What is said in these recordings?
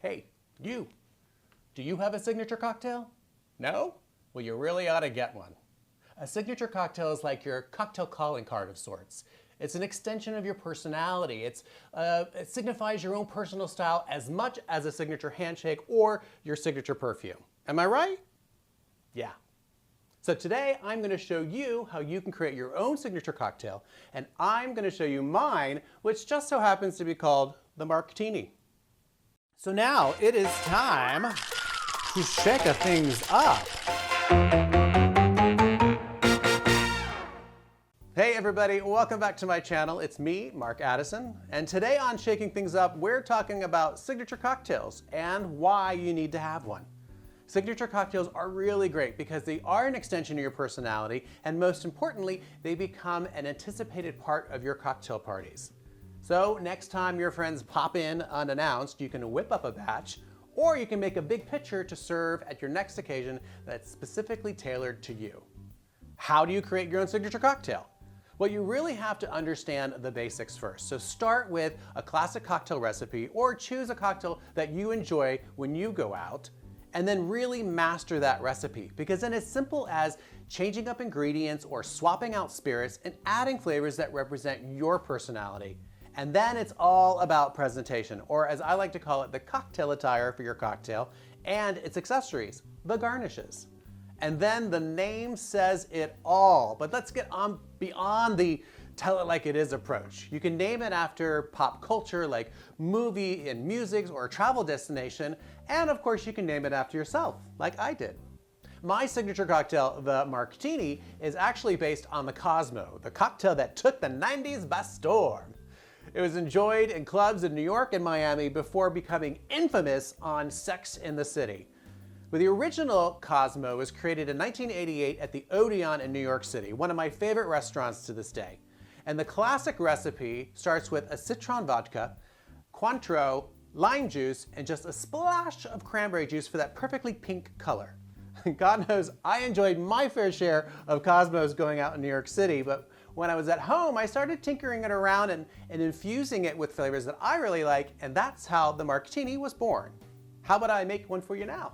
Hey, you. Do you have a signature cocktail? No? Well, you really ought to get one. A signature cocktail is like your cocktail calling card of sorts. It's an extension of your personality. It signifies your own personal style as much as a signature handshake or your signature perfume. Am I right? Yeah. So today I'm going to show you how you can create your own signature cocktail, and I'm going to show you mine, which just so happens to be called the Marktini. So now it is time to shake things up. Hey everybody, welcome back to my channel. It's me, Mark Addison, and today on Shaking Things Up, we're talking about signature cocktails and why you need to have one. Signature cocktails are really great because they are an extension of your personality, and most importantly, they become an anticipated part of your cocktail parties. So next time your friends pop in unannounced, you can whip up a batch, or you can make a big pitcher to serve at your next occasion that's specifically tailored to you. How do you create your own signature cocktail? Well, you really have to understand the basics first. So start with a classic cocktail recipe, or choose a cocktail that you enjoy when you go out, and then really master that recipe, because then it's simple as changing up ingredients or swapping out spirits and adding flavors that represent your personality. And then it's all about presentation, or as I like to call it, the cocktail attire for your cocktail and its accessories, the garnishes. And then the name says it all, but let's get on beyond the tell it like it is approach. You can name it after pop culture like movie and music or travel destination, and of course you can name it after yourself, like I did. My signature cocktail, the Marktini, is actually based on the Cosmo, the cocktail that took the 90s by storm. It was enjoyed in clubs in New York and Miami before becoming infamous on Sex in the City. But the original Cosmo was created in 1988 at the ODEON in New York City, one of my favorite restaurants to this day. And the classic recipe starts with a citron vodka, Cointreau, lime juice, and just a splash of cranberry juice for that perfectly pink color. God knows I enjoyed my fair share of Cosmos going out in New York City, but when I was at home, I started tinkering it around and infusing it with flavors that I really like, and that's how the Marktini was born. How about I make one for you now?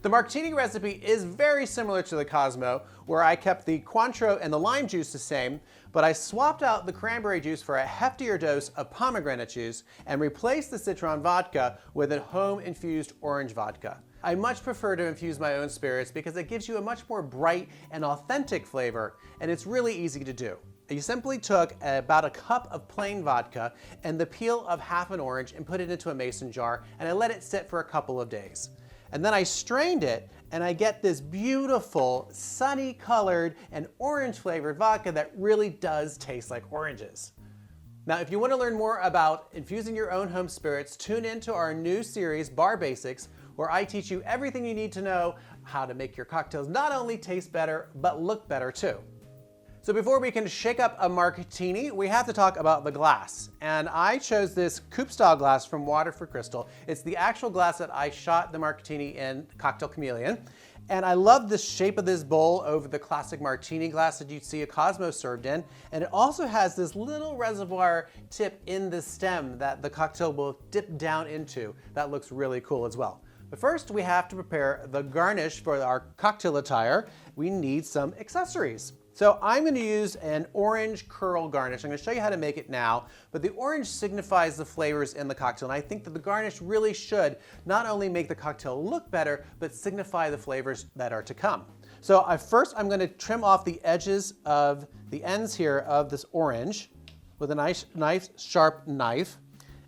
The Marktini recipe is very similar to the Cosmo, where I kept the Cointreau and the lime juice the same, but I swapped out the cranberry juice for a heftier dose of pomegranate juice and replaced the citron vodka with a home-infused orange vodka. I much prefer to infuse my own spirits because it gives you a much more bright and authentic flavor, and it's really easy to do. You simply took about a cup of plain vodka and the peel of half an orange and put it into a mason jar, and I let it sit for a couple of days. And then I strained it, and I get this beautiful, sunny colored and orange flavored vodka that really does taste like oranges. Now, if you want to learn more about infusing your own home spirits, tune into our new series, Bar Basics, where I teach you everything you need to know how to make your cocktails not only taste better, but look better too. So before we can shake up a Marktini, we have to talk about the glass. And I chose this coupe style glass from Waterford Crystal. It's the actual glass that I shot the Marktini in, COCKTAIL Chameleon. And I love the shape of this bowl over the classic martini glass that you'd see a Cosmo served in. And it also has this little reservoir tip in the stem that the cocktail will dip down into. That looks really cool as well. But first we have to prepare the garnish for our cocktail attire. We need some accessories. So I'm going to use an orange curl garnish. I'm going to show you how to make it now, but the orange signifies the flavors in the cocktail, and I think that the garnish really should not only make the cocktail look better, but signify the flavors that are to come. So first I'm going to trim off the edges of the ends here of this orange with a nice sharp knife,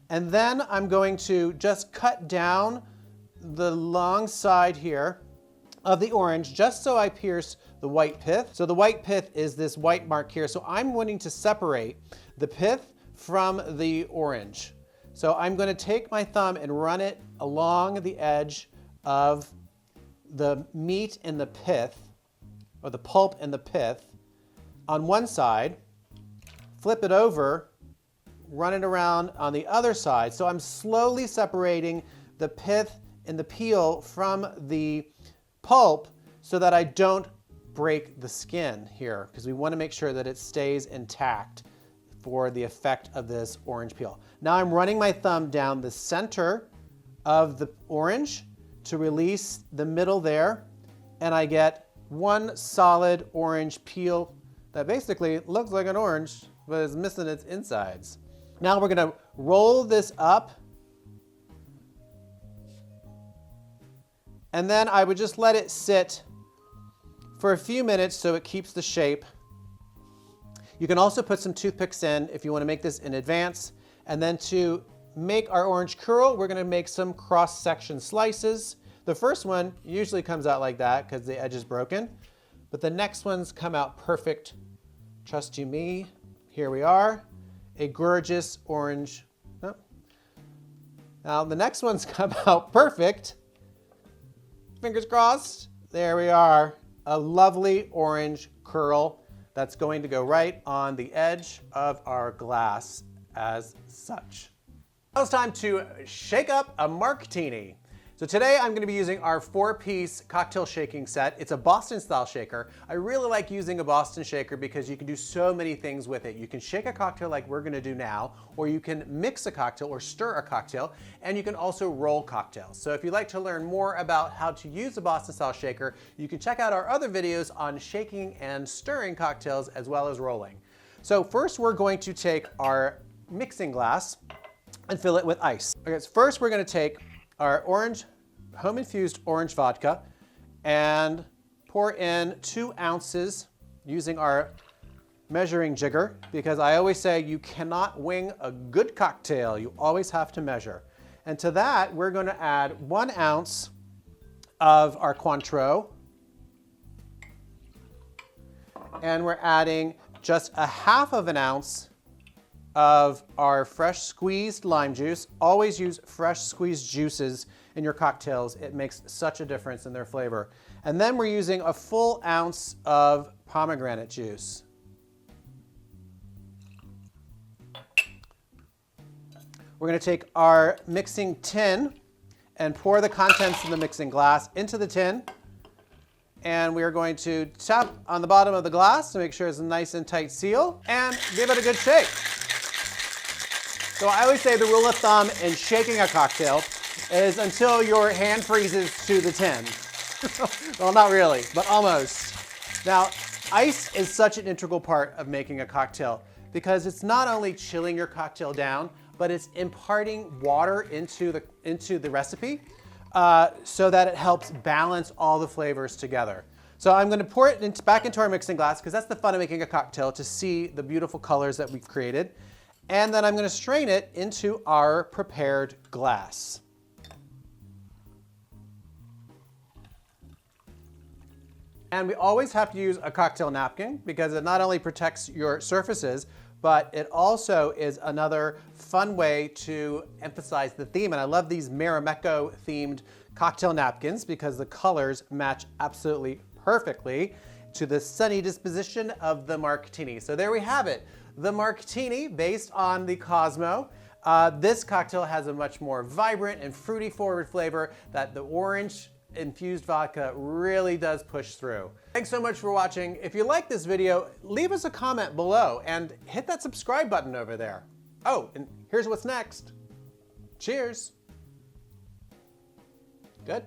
and then I'm going to just cut down the long side here of the orange just so I pierce the white pith. So the white pith is this white mark here. So I'm wanting to separate the pith from the orange. So I'm going to take my thumb and run it along the edge of the meat and the pith, or the pulp and the pith, on one side, flip it over, run it around on the other side. So I'm slowly separating the pith and the peel from the pulp so that I don't break the skin here, because we want to make sure that it stays intact for the effect of this orange peel. Now I'm running my thumb down the center of the orange to release the middle there, and I get one solid orange peel that basically looks like an orange, but is missing its insides. Now we're gonna roll this up, and then I would just let it sit for a few minutes so it keeps the shape. You can also put some toothpicks in if you want to make this in advance. And then to make our orange curl, we're going to make some cross-section slices. The first one usually comes out like that because the edge is broken, but the next ones come out perfect. Trust you me. Here we are, a gorgeous orange. Oh. Now the next ones come out perfect. Fingers crossed. There we are, a lovely orange curl that's going to go right on the edge of our glass as such. Now it's time to shake up a martini. So today I'm going to be using our 4-piece cocktail shaking set. It's a Boston style shaker. I really like using a Boston shaker because you can do so many things with it. You can shake a cocktail like we're going to do now, or you can mix a cocktail or stir a cocktail, and you can also roll cocktails. So if you'd like to learn more about how to use a Boston style shaker, you can check out our other videos on shaking and stirring cocktails as well as rolling. So first we're going to take our mixing glass and fill it with ice. Okay, so first we're going to take our home infused orange vodka and pour in 2 ounces using our measuring jigger, because I always say you cannot wing a good cocktail. You always have to measure. And to that, we're going to add 1 ounce of our Cointreau, and we're adding just a half of an ounce of our fresh squeezed lime juice. Always use fresh squeezed juices in your cocktails. It makes such a difference in their flavor. And then we're using a full ounce of pomegranate juice. We're going to take our mixing tin and pour the contents of the mixing glass into the tin. And we are going to tap on the bottom of the glass to make sure it's a nice and tight seal and give it a good shake. So I always say the rule of thumb in shaking a cocktail is until your hand freezes to the tin. Well, not really, but almost. Now, ice is such an integral part of making a cocktail because it's not only chilling your cocktail down, but it's imparting water into the recipe so that it helps balance all the flavors together. So I'm going to pour it back into our mixing glass because that's the fun of making a cocktail, to see the beautiful colors that we've created. And then I'm going to strain it into our prepared glass. And we always have to use a cocktail napkin because it not only protects your surfaces, but it also is another fun way to emphasize the theme. And I love these Marimekko themed cocktail napkins because the colors match absolutely perfectly to the sunny disposition of the martini. So there we have it. The martini, based on the Cosmo. This cocktail has a much more vibrant and fruity forward flavor that the orange infused vodka really does push through. Thanks so much for watching. If you like this video, leave us a comment below and hit that subscribe button over there. Oh, and here's what's next. Cheers. Good.